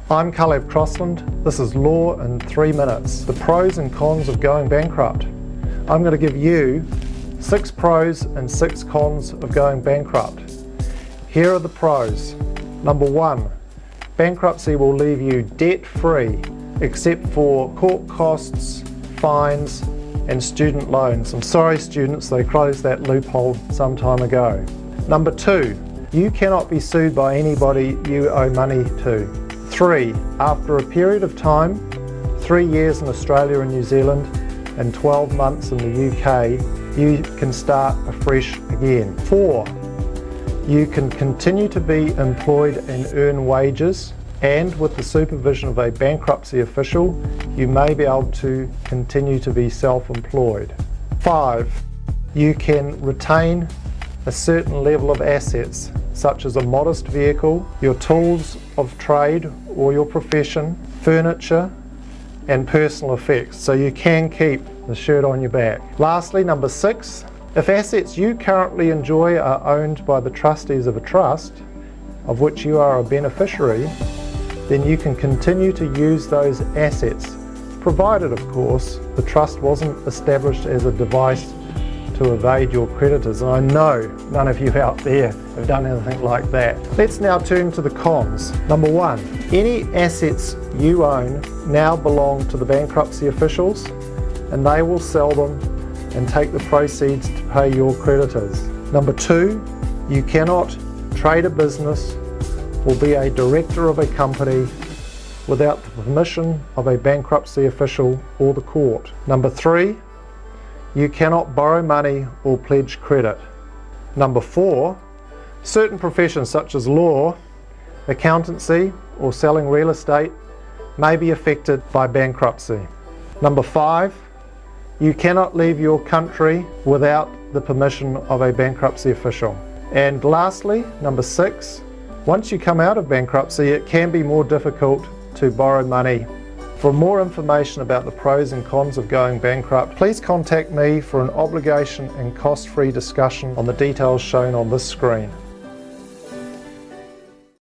I'm Kalev Crossland. This is Law in 3 minutes. The pros and cons of going bankrupt. I'm going to give you 6 pros and 6 cons of going bankrupt. Here are the pros. Number 1, bankruptcy will leave you debt-free except for court costs, fines and student loans. I'm sorry students, they closed that loophole some time ago. Number 2, you cannot be sued by anybody you owe money to. 3, after a period of time, 3 years in Australia and New Zealand and 12 months in the UK, you can start afresh again. 4, you can continue to be employed and earn wages, and with the supervision of a bankruptcy official, you may be able to continue to be self-employed. 5, you can retain a certain level of assets, such as a modest vehicle, your tools of trade or your profession, furniture, and personal effects, so you can keep the shirt on your back. Lastly, number 6, if assets you currently enjoy are owned by the trustees of a trust, of which you are a beneficiary, then you can continue to use those assets, provided, of course, the trust wasn't established as a device to evade your creditors. And I know none of you out there have done anything like that. Let's now turn to the cons. Number 1, any assets you own now belong to the bankruptcy officials, and they will sell them and take the proceeds to pay your creditors. Number 2, you cannot trade a business or be a director of a company without the permission of a bankruptcy official or the court. Number 3, you cannot borrow money or pledge credit. Number 4, certain professions such as law, accountancy, or selling real estate may be affected by bankruptcy. Number 5, you cannot leave your country without the permission of a bankruptcy official. And lastly, number 6, once you come out of bankruptcy, it can be more difficult to borrow money. For more information about the pros and cons of going bankrupt, please contact me for an obligation and cost-free discussion on the details shown on this screen.